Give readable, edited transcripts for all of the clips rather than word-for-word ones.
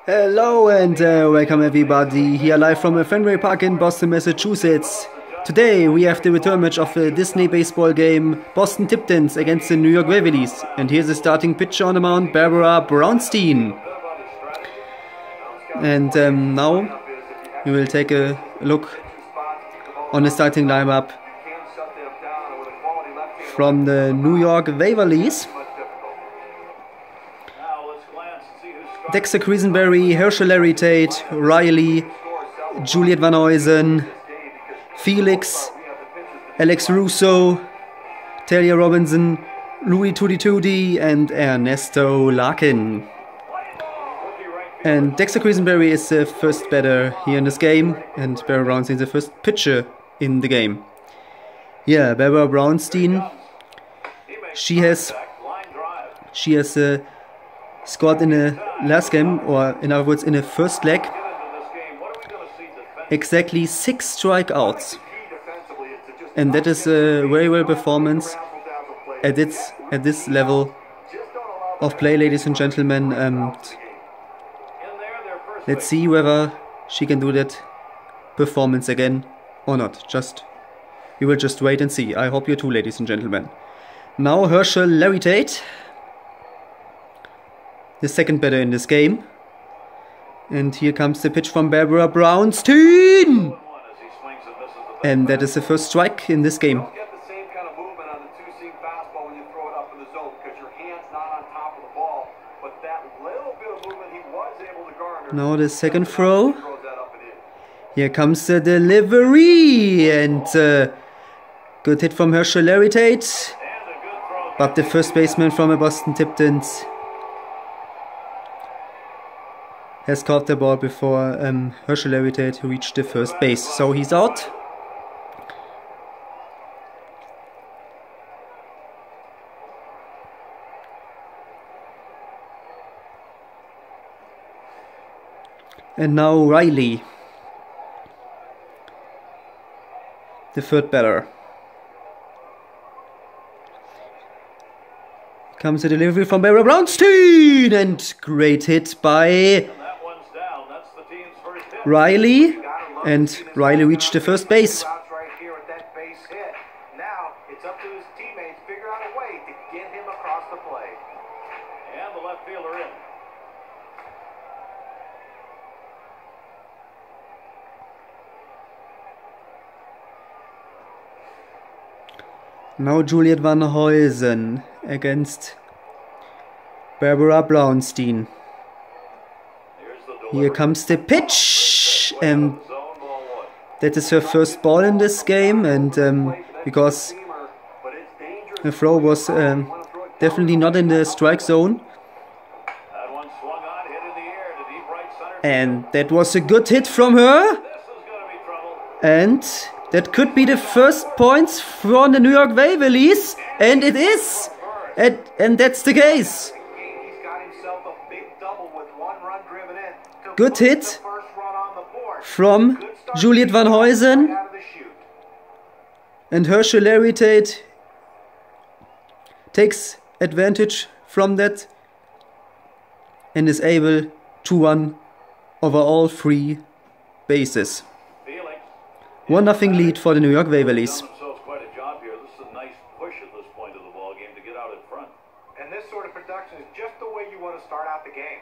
Hello and welcome everybody here live from Fenway Park in Boston, Massachusetts. Today we have the return match of a Disney baseball game, Boston Tiptons against the New York Waverleys. And here's the starting pitcher on the mound, Barbara Brownstein. And now we will take a look on the starting lineup from the New York Waverleys. Dexter Creasenberry, Herschel Larry Tate, Riley, Juliet Van Huysen, Felix, Alex Russo, Talia Robinson, Louis Tutti and Ernesto Larkin. And Dexter Creasenberry is the first batter here in this game, and Barbara Brownstein is the first pitcher in the game. Yeah, Barbara Brownstein, she has scored in the last game, or in other words in the first leg, exactly 6 strikeouts, and that is a very well performance at this level of play, ladies and gentlemen. And let's see whether she can do that performance again or not. We will just wait and see. I hope you too, ladies and gentlemen. Now Herschel Larry Tate, the second batter in this game. And here comes the pitch from Barbara Brownstein! And that is the first strike in this game. Now the second throw. Here comes the delivery, and good hit from Herschel Larry Tate. But the first baseman from the Boston Tiptons has caught the ball before Herschel Larry Tate reached the first base. So he's out. And now Riley, the third batter. Comes the delivery from Barbara Brownstein, and great hit by Riley, and Riley reached the first base. Now Juliet Van Huysen against Barbara Brownstein. Here comes the pitch, and that is her first ball in this game, and because the throw was definitely not in the strike zone. And that was a good hit from her, and that could be the first points from the New York Waverleys, and it is, and that's the case. Good hit from Juliet Van Huysen, and Herschel Larry Tate takes advantage from that and is able to run over all 3 bases. 1-0 lead for the New York Waverleys. And this sort of production is just the way you want to start out the game.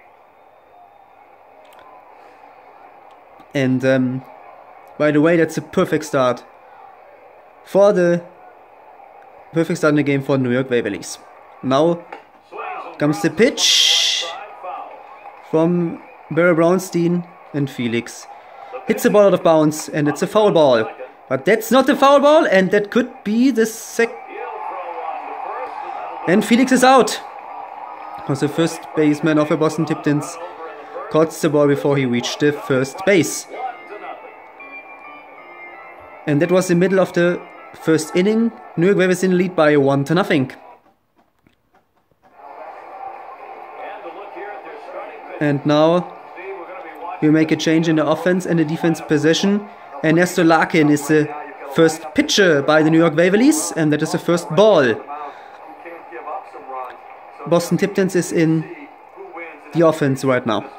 And by the way, that's a perfect start in the game for the New York Waverleys. Now comes the pitch from Barbara Brownstein, and Felix hits the ball out of bounds, and it's a foul ball. But that's not a foul ball, and that could be the and Felix is out. Was the first baseman of the Boston Tiptons caught the ball before he reached the first base. And that was the middle of the first inning. New York Waverleys in the lead by 1-0. And now we make a change in the offense and the defense possession. Ernesto Larkin is the first pitcher by the New York Waverleys, and that is the first ball. Boston Tiptons is in the offense right now.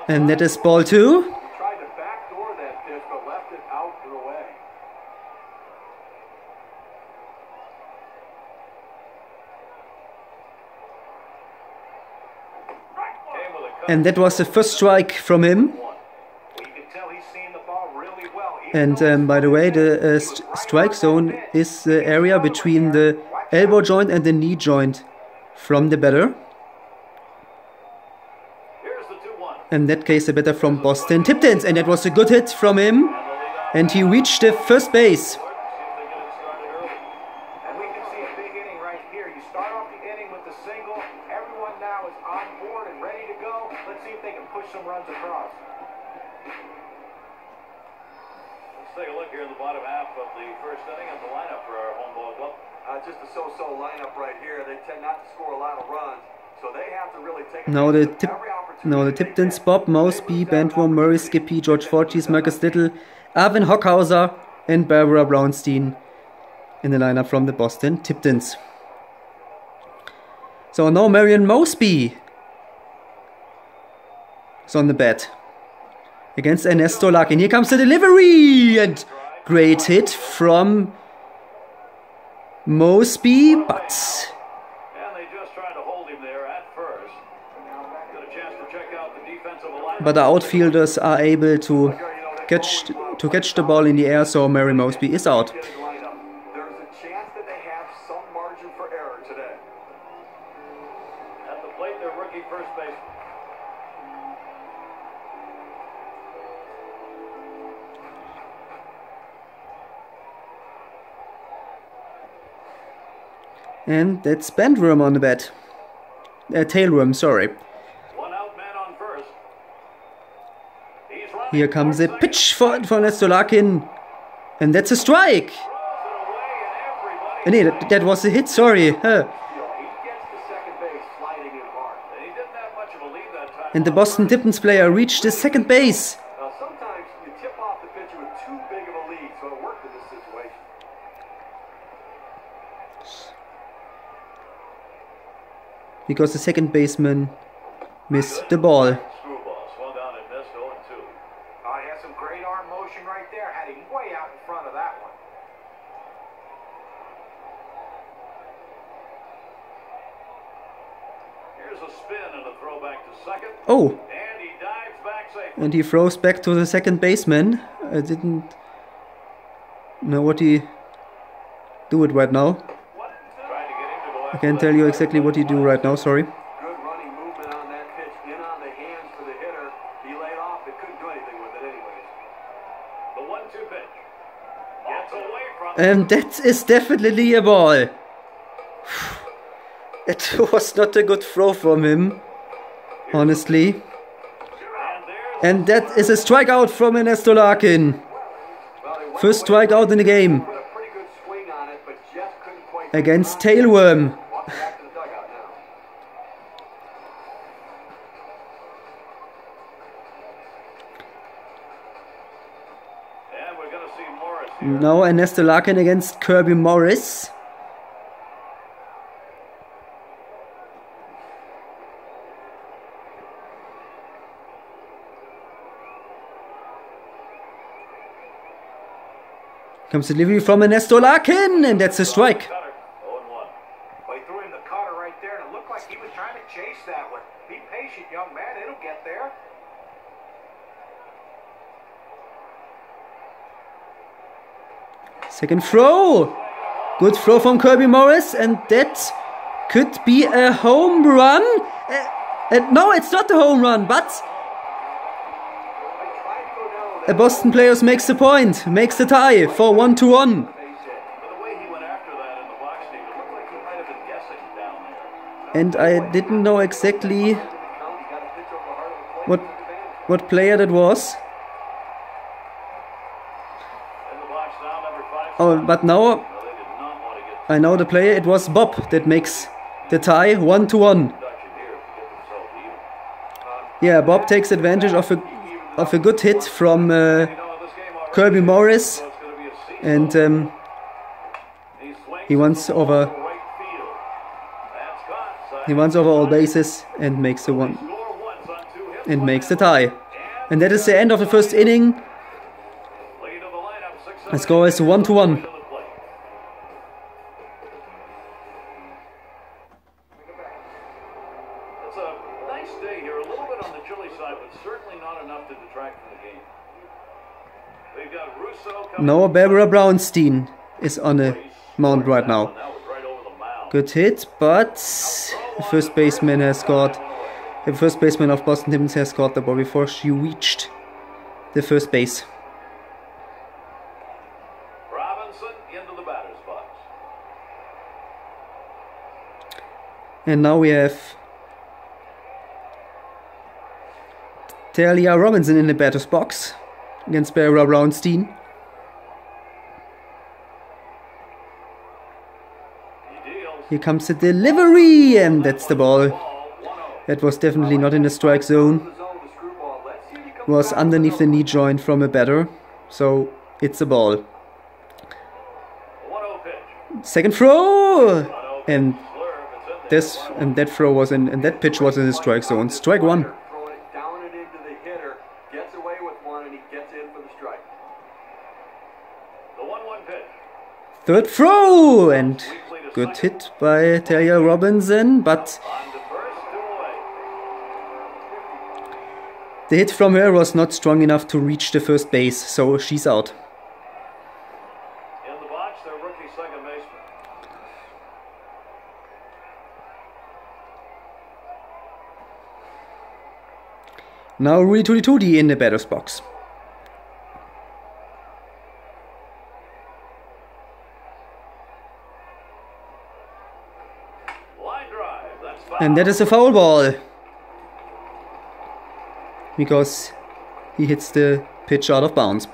And that is ball 2. He tried to backdoor that pitch, but left it out and away. And that was the first strike from him. And by the way, the strike zone is the area between the elbow joint and the knee joint from the batter. In that case, the batter from Boston, Tipton, and that was a good hit from him. And he reached the first base. And we can see a big inning right here. You start off the inning with the single. Everyone now is on board and ready to go. Let's see if they can push some runs across. Let's take a look here in the bottom half of the first inning of the lineup for our home ball club. Just a so-so lineup right here. They tend not to score a lot of runs, so they have to really take now the Tiptons, Bob, Mosby, Bentworm, Murray, Skippy, George Forges, Marcus Little, Arvin Hockhauser and Barbara Brownstein in the lineup from the Boston Tiptons. So now Marion Mosby is on the bat against Ernesto Larkin. Here comes the delivery and great hit from Mosby, but the outfielders are able to catch the ball in the air, so Mary Mosby is out. There's a chance that they have some margin for error today. At the plate, their rookie first base. And that's Bentworm on the bat. Tailworm, sorry. Here comes a pitch for Ernesto Larkin. And that's a strike. Nee, that was a hit, sorry. And the Boston Tiptons player reached the second base. Sometimes you tip off the pitcher with too big of a lead, so it worked in this situation. Because the second baseman missed the ball. Great arm motion right there, had him way out in front of that one. Here's a spin and a throw back to second. Oh! And he dives back safely. And he throws back to the second baseman. I didn't know what he do it right now. I can't tell you exactly what he do right now, sorry. Good running movement on that pitch, in on the hands for the hitter. He laid off, it couldn't do anything with it anyways. The 1-2 pitch. Gets away from And that is definitely a ball. It was not a good throw from him, honestly. And that is a strikeout from Ernesto Larkin. First strikeout in the game against Tailworm. Now Ernesto Larkin against Kirby Morris. Comes the delivery from Ernesto Larkin, and that's a strike. He threw him the cutter right there, and it looked like he was trying to chase that one. Be patient, young man, it'll get there. Second throw. Good throw from Kirby Morris, and that could be a home run. No, it's not a home run, but a Boston player makes the point, makes the tie for 1-1. And I didn't know exactly what player that was. Oh, but now I know the player. It was Bob that makes the tie 1-1. Yeah, Bob takes advantage of a good hit from Kirby Morris, and he runs over all bases and makes the tie. And that is the end of the first inning. The score is 1-1. It's a nice day here, a little bit on the chilly side, but certainly not enough to detract from the game. They've got Russo coming. Now Barbara Brownstein is on the mound right now. Good hit, but the first baseman has scored. The first baseman of Boston Tippins has scored the ball before she reached the first base. Robinson into the batter's box. And now we have Talia Robinson in the batter's box against Barbara Brownstein. Here comes the delivery, and that's the ball. That was definitely not in the strike zone. Was underneath the knee joint from a batter, so it's a ball. Second throw, and that throw was in, and that pitch was in the strike zone. Strike one. Third throw, and good hit by Talia Robinson, but the hit from her was not strong enough to reach the first base, so she's out. In the box, their rookie second baseman. Now Rui Tutituti in the batter's box. And that is a foul ball, because he hits the pitch out of bounds.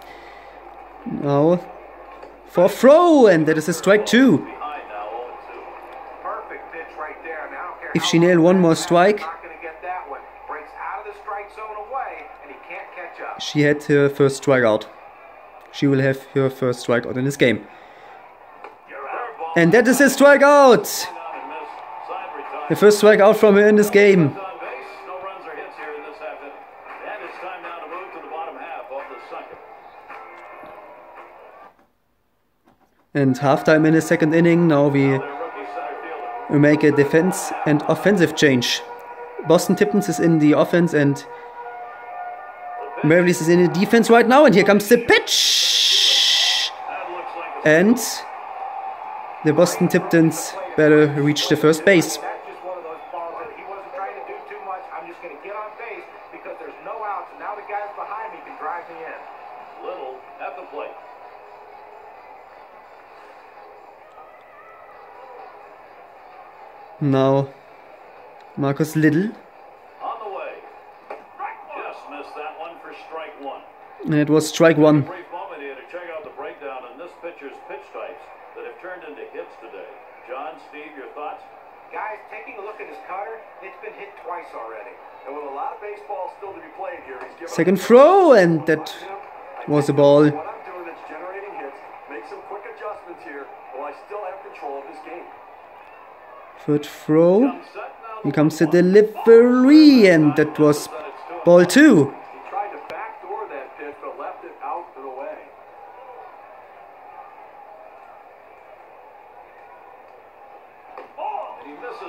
Now for throw, and that is a strike two. If she nailed one more strike, she had her first strikeout. She will have her first strikeout in this game. And that is a strikeout! The first strikeout from her in this game. And halftime in the second inning. Now we make a defense and offensive change. Boston Tippins is in the offense and Marylis is in the defense right now. And here comes the pitch. And the Boston Tippins better reach the first base. Now, Marcus Little. On the way. Just missed that one for strike one. And it was strike one. Brief moment here to check out the breakdown in this pitcher's pitch types that have turned into hits today. John, Steve, your thoughts? Guys, taking a look at his cutter, it's been hit twice already. And with a lot of baseball still to be played here, he's given second throw, and that was a ball. What I'm doing is generating hits, make some quick adjustments here, while I still have control of this game. Third throw. Here comes the delivery, and that was ball two. He tried to backdoor that pitch, but left it out and away.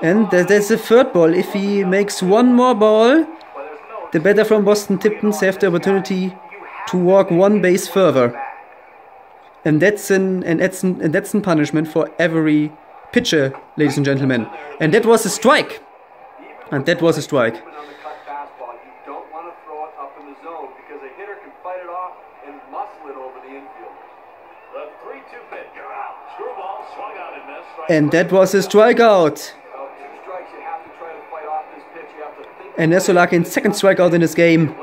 And there's a third ball. If he makes one more ball, the batter from Boston Tippins have the opportunity to walk one base further. And that's an punishment for every pitcher, ladies and gentlemen. And that was a strike. And that was a strike. And that was a strikeout. And Nesolakin's second strikeout in this game.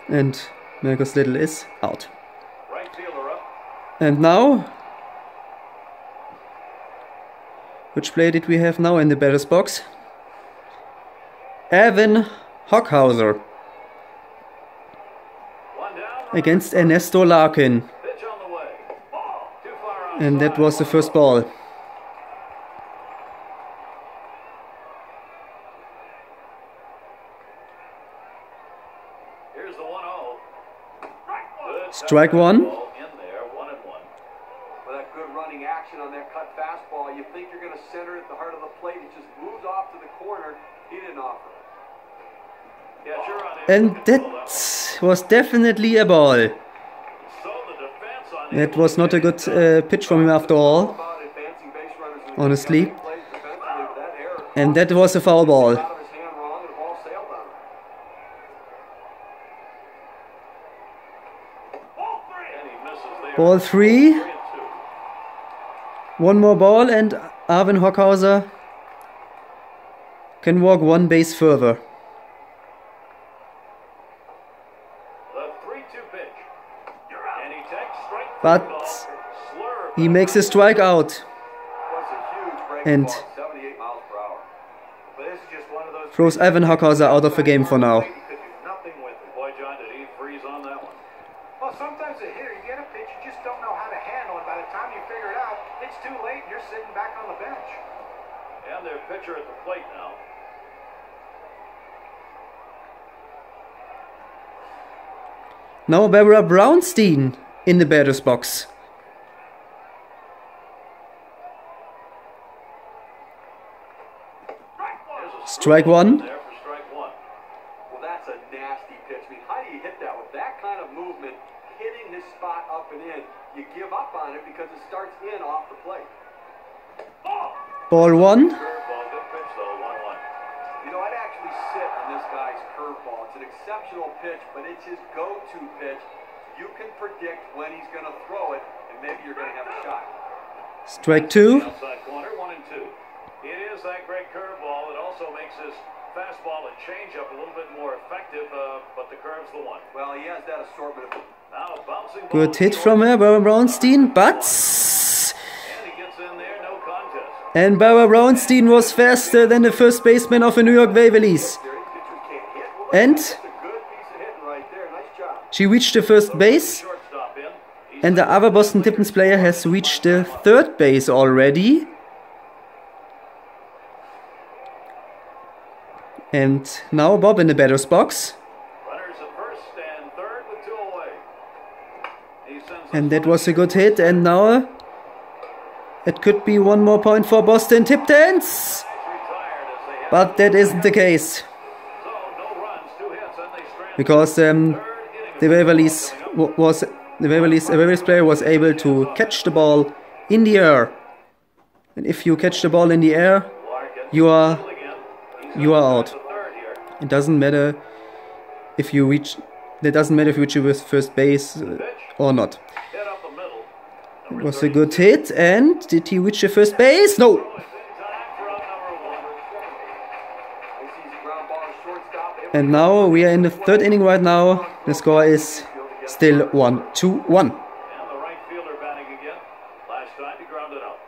And Marcus Little is out. And now, which player did we have now in the batter's box? Evan Hockhauser against Ernesto Larkin. And that was the first ball. Strike one. In there, 1-1. With that good running action on that cut fastball, you think you're going to center it at the heart of the plate. It just moves off to the corner. He didn't offer. Yeah, sure on And that was definitely a ball. So the defense on That was not a good pitch from him after all, About advancing base runners in the honestly. plays defensively with that error. And that was a foul ball. Out of his hand wrong, and the ball sailed on him. And he misses there. Ball 3. 3-2. One more ball and Arvin Hockhauser can walk one base further. The 3-2 pitch. And he takes strike But Slurve. he makes a strikeout. Was a huge break And ball, 78 miles per hour. But this is just one of those throws Arvin Hockhauser out of the game for now. you could do nothing with it. Boy, John, did he freeze on that one? Well, sometimes a hitter, you get a pitch, you just don't know how to handle it. By the time you figure it out, it's too late and you're sitting back on the bench. And their pitcher at the plate now. Now Barbara Brownstein in the batter's box. Strike one. There for strike one. Well, that's a nasty pitch. I mean, how do you hit that? With that kind of movement, hitting this spot up and in, you give up on it because it starts in off the plate. Ball 1. Curveball, good pitch though, 1-1. You know, I'd actually sit on this guy's curveball. It's an exceptional pitch, but it's his go-to pitch. You can predict when he's going to throw it, and maybe you're going to have a shot. Strike 2. Outside corner, 1-2. It is that great curveball. It also makes his fastball and changeup a little bit more effective, but the curve's the one. Well, he has that assortment of... Now bouncing ball. Good hit from Barbara Brownstein, but... And he gets in there, no contest. And Barbara Brownstein was faster than the first baseman of the New York Waverleys. And That's a good piece of hitting right there. Nice job. she reached the first base. Shortstop in. He's And the other Boston Tippins player has reached the third base already. And now Bob in the batter's box. runners at first and third with 2 away. He sends And that was a good hit. And now it could be one more point for Boston Tiptons. retired as they head. But that isn't the case. So no runs, 2 hits, and they strand. Because the Waverleys Waverleys player was able to catch the ball in the air. And if you catch the ball in the air, you are out. It doesn't matter if you reach. It doesn't matter if you reach with first base or not. Hit up the middle. It was a good hit, and did he reach the first base? No. Time for out number 1. Nice easy ground ball to shortstop. And now we are in the third inning right now. The score is still 1-2-1. And the right fielder batting again. Last time he grounded out.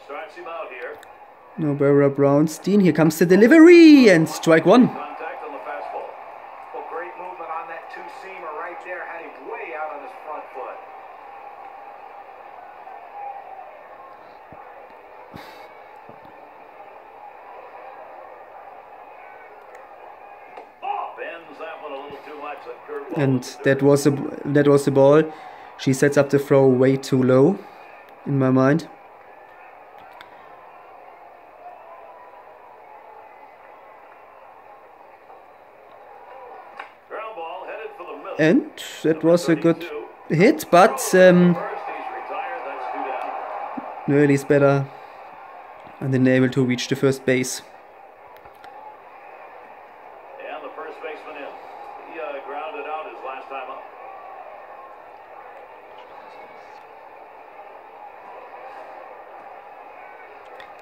Starts him out here. Now Barbara Brownstein. Here comes the delivery and strike 1. Contact on the fastball. Well, great movement on that two-seamer right there. Had him way out on his front foot. Bends that one a little too much. That curveball. And that was the ball. She sets up the throw way too low, in my mind. Ground ball headed for the middle. And that was a good hit, but First, he's retired. That's 2 down. Noelli's better and then able to reach the first base. And the first baseman in. He grounded out his last time up.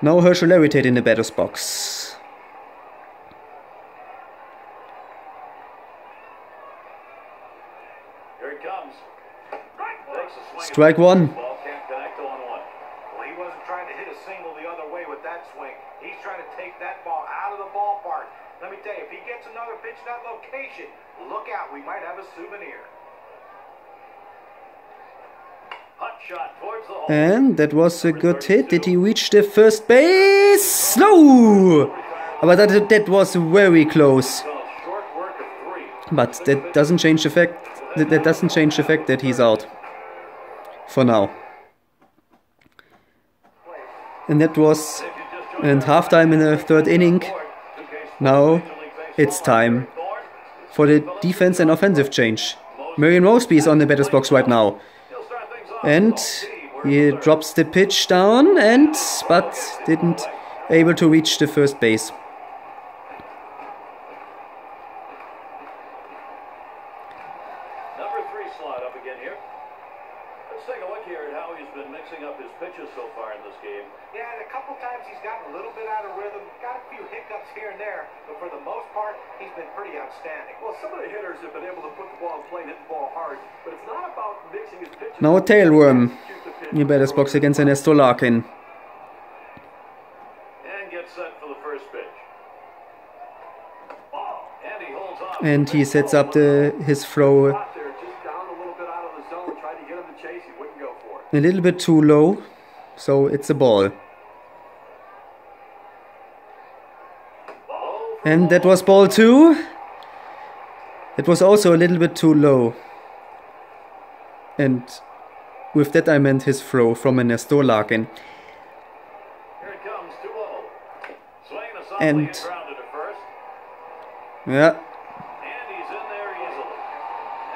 Now Herschel Larritate in the batter's box. Here it comes. Takes a swing. Strike 1. Ball can't connect to 1-1. Well, he wasn't trying to hit a single the other way with that swing. He's trying to take that ball out of the ballpark. Let me tell you, if he gets another pitch in that location, look out. We might have a souvenir. Hutch shot towards the hole. And that was a good hit. Did he reach the first base? No! But that was very close. Short work of 3. But that doesn't change the fact that he's out. For now. And that was halftime in the third inning. Now it's time for the defense and offensive change. Marion Mosby is on the batter's box right now. And he drops the pitch down but didn't able to reach the first base. Number 3 slot up again here. Let's take a look here at how he's been mixing up his pitches so far in this game. Yeah, and a couple times he's gotten a little bit out of rhythm, got a few hiccups here and there, but for the most part, he's been pretty outstanding. Well, some of the hitters have been able to put the ball in play and hit the ball hard, but it's not about mixing his pitches. Now a tailworm in the batter's box against Ernesto Larkin. And gets set for the first pitch. And he holds on. And he sets up his throw Out there, just down a little bit out of the zone, tried to get him to chase, he wouldn't go for it. a little bit too low. So it's a ball. And that was ball 2. It was also a little bit too low. And with that I meant his throw from Ernesto Larkin. Here it comes, 2-0. Swinging a softly And and grounded to first. yeah, And he's in there easily.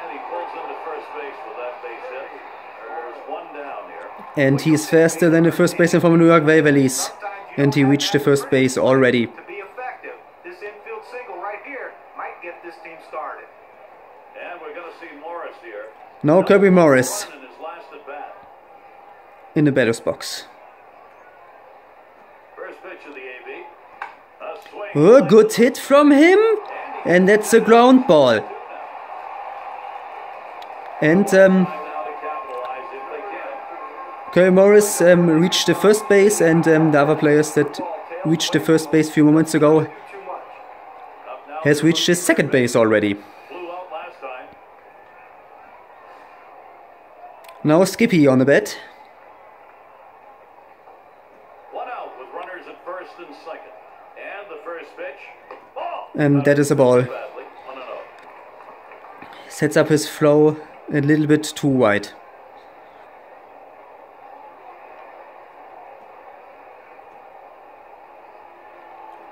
And he pulls into first base with that base hit. There's one down here. and he's faster than the first baseman from New York Waverleys. And he reached the first base already. To be effective, this infield single right here might get this team started. And we're going to see Morris here. Now Kirby Morris In his last at bat. in the batter's box. First pitch of the AB. A swing. A good hit from him. And that's a ground ball. And Now to capitalize if they can. Kirby Morris reached the first base, and the other players that reached the first base a few moments ago Up now. has reached the second base already. Flew out last time. Now Skippy on the bat. One out with runners at first and second. And the first pitch. Ball. And that is a ball. Badly. 1-0. Sets up his throw a little bit too wide.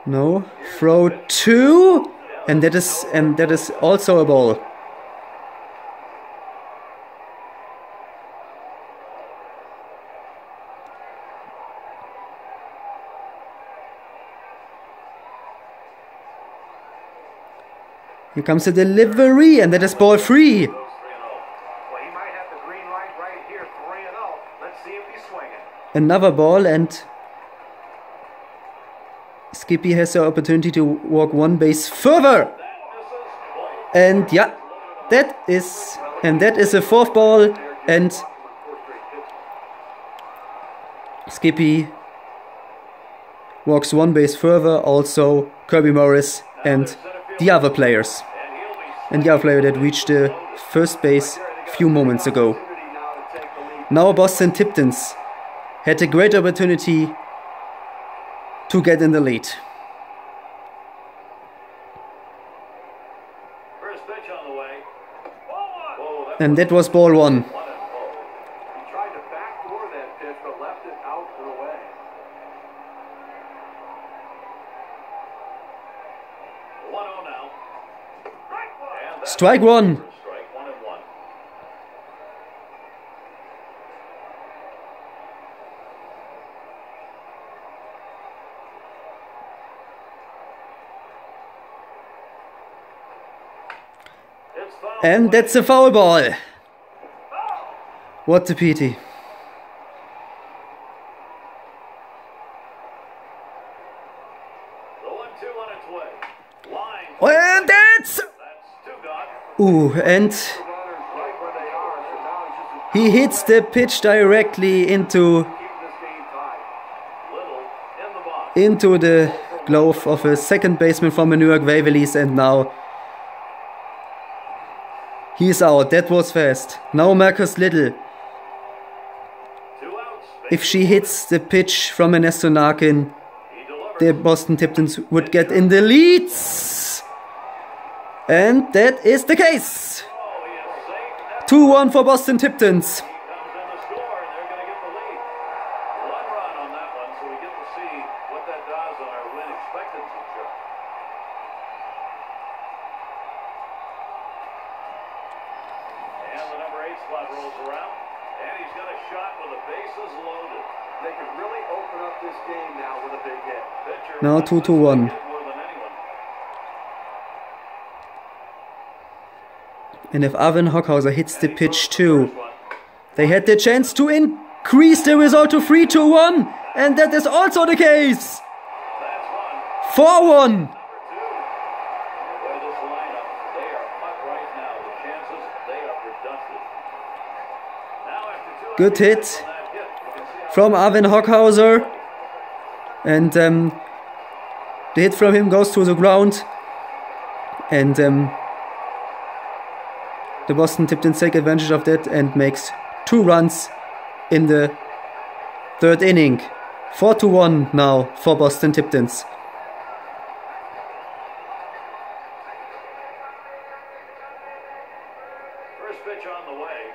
No, throw 2, and that is also a ball. Here comes the delivery, and that is ball 3. Well, he might have the green light right here, 3-0. Let's see if he's swinging. Another ball, and Skippy has the opportunity to walk one base further. And yeah, that is a fourth ball, and Skippy walks one base further, also Kirby Morris and the other players. And the other player that reached the first base a few moments ago. Now Boston Tiptons had a great opportunity to get in the lead. First pitch on the way. And that was ball 1. He tried to backdoor that pitch, but left it out and away. Now. Strike 1. Strike 1-1. It's foul. And that's a foul ball. What a pity. The 1-2 on its way. Line. And that's... That's 2 gone. Ooh, and Runners right where they are, so now he's just he hits the pitch directly into keeping this game tied. Little in the box. into the glove of a second baseman from the New York Waverleys, and now he's out. That was fast. Now Marcus Little if she hits the pitch from Ernesto Narkin, the Boston Tiptons would get in the leads. And that is the case. 2-1 for Boston Tiptons. Now 2-1. And if Arvin Hockhauser hits the pitch too, they had the chance to increase the result to 3-1. And that is also the case. 4-1. Good hit from Arvin Hockhauser. And the hit from him goes to the ground. And the Boston Tiptons take advantage of that and makes 2 runs in the 3rd inning. 4-1 now for Boston Tiptons. First pitch on the way,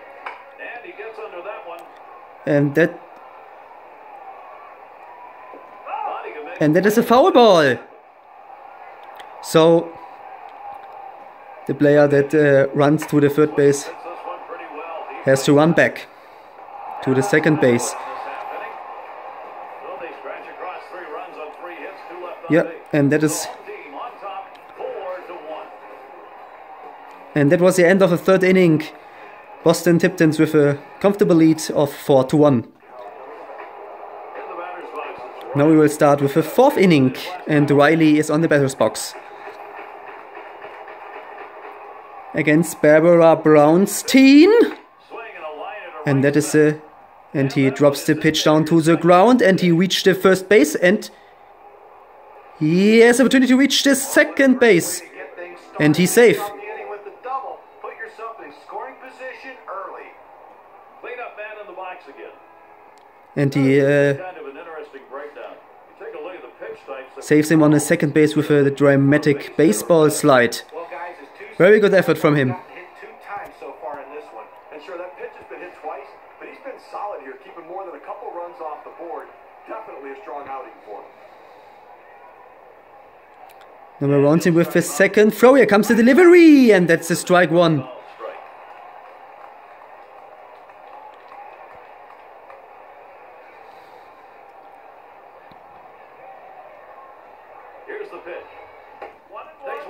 and he gets under that one. And that is a foul ball. So the player that runs to the 3rd base has to run back to the 2nd base. Yeah, and that was the end of the 3rd inning. Boston Tiptons with a comfortable lead of 4-1. Now we will start with the 4th inning, and Riley is on the batter's box against Barbara Brownstein. And that is and he drops the pitch down to the ground, and he reached the 1st base, and he has the opportunity to reach the 2nd base, and he's safe. And he saves him on the 2nd base with a dramatic baseball slide. Very good effort from him. Now rounds him with the 2nd throw. Here comes the delivery, and that's a strike 1.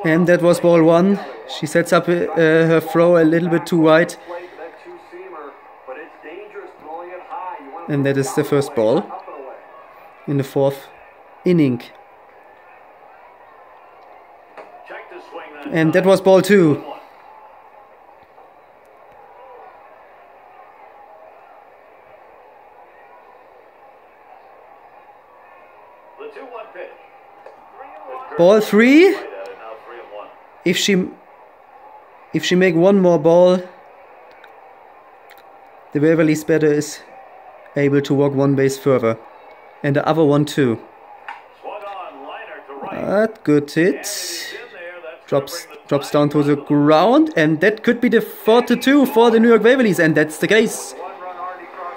And that was ball 1. She sets up her throw a little bit too wide. And that is the first ball in the 4th inning. And that was ball 2. Ball 3. If she make one more ball, the Waverly's batter is able to walk 1 base further, and the other one too. But good hit. Drops down to the ground, and that could be the 4-2 for the New York Waverlys, and that's the case.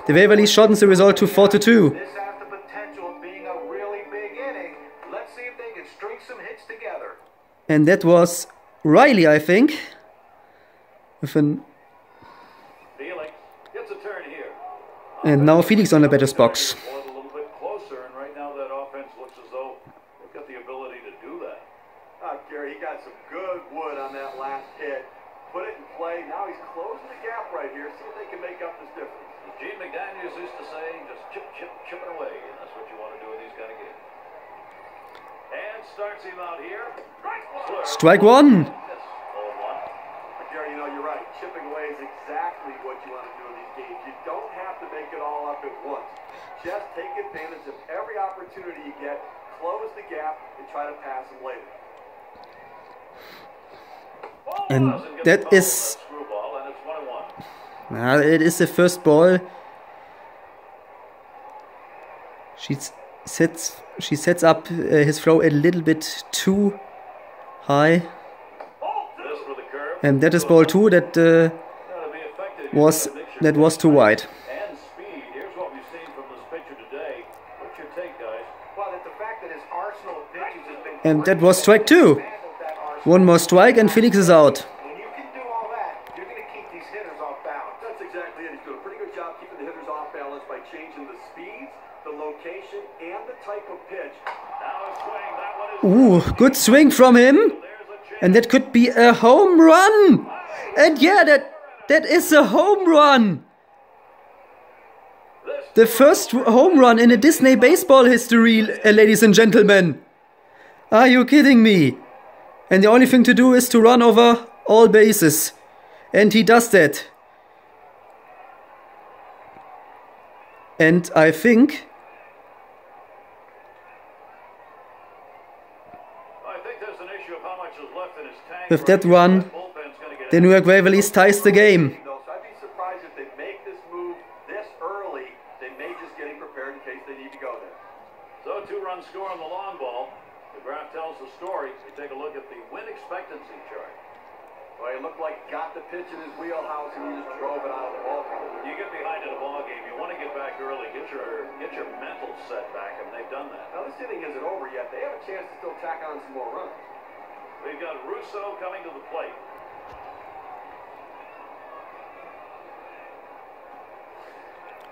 The Waverlys shortens the result to 4-2. And that was Riley, I think. With an and now Felix on the batter's box. Gary, he got some good wood on that last hit. Put it in play. Now he's closing the gap right here. See if they can make up this difference. Gene McDaniels used to say, just chip it away. And that's what you want to do in these kind of games. And starts him out here. Strike 1. Gary, you know, you're right. Chipping away is exactly what you want to do in these games. You don't have to make it all up at once. Just take advantage of every opportunity you get, close the gap, and try to pass them later. And that is... it is the first ball. She sets up his throw a little bit too high. And that is ball 2 that was too wide. And speed. Here's what we've seen from this pitcher today. What's your take, guys? Well, that the fact that his arsenal of pitches has been And that was strike 2. One more strike and Felix is out. When you can do all that, you're going to keep these hitters off balance. That's exactly it. He's doing a pretty good job keeping the hitters off balance by changing the speeds, the location, and the type of pitch. Now a swing. That one is Ooh, good swing from him. And that could be a home run. And yeah, that is a home run. The first home run in a Disney baseball history, ladies and gentlemen. Are you kidding me? And the only thing to do is to run over all bases. And he does that. And I think there's an issue of how much is left in his tank. with that run, the New York Waverleys ties the game. So I'd be surprised if they make this move this early. They may just getting prepared in case they need to go there. So 2-run score on the long ball. The graph tells the story. You take a look at the win expectancy chart. Well, he looked like he got the pitch in his wheelhouse and he just drove it out of the ballpark. You get behind in a ball game, you want to get back early, get your mental set back, and they've done that. Now this inning isn't over yet. They have a chance to still tack on some more runs. We've got Russo coming to the plate.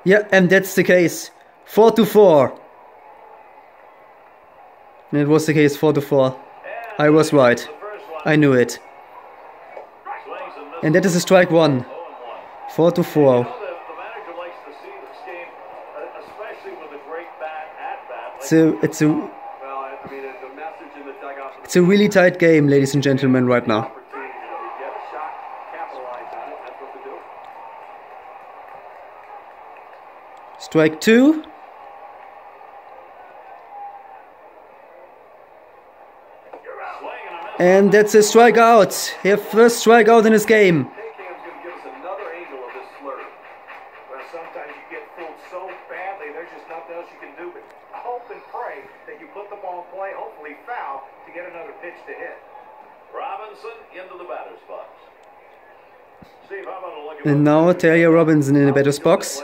Yeah, and that's the case. 4-4. And it was the case, 4-4. I was right. I knew it. And that is a strike 1. 4-4. The manager likes to see this game, especially with a great at-bat. It's a really tight game, ladies and gentlemen, right now. Strike 2. And that's a strikeout. His first strikeout in his game. Sometimes you get fooled so badly, there's just nothing else you can do but hope and pray that you put the ball in play, hopefully foul, to get another pitch to hit. Robinson into the batter's box. Steve, how about a look at And now Terry Robinson in the batter's box.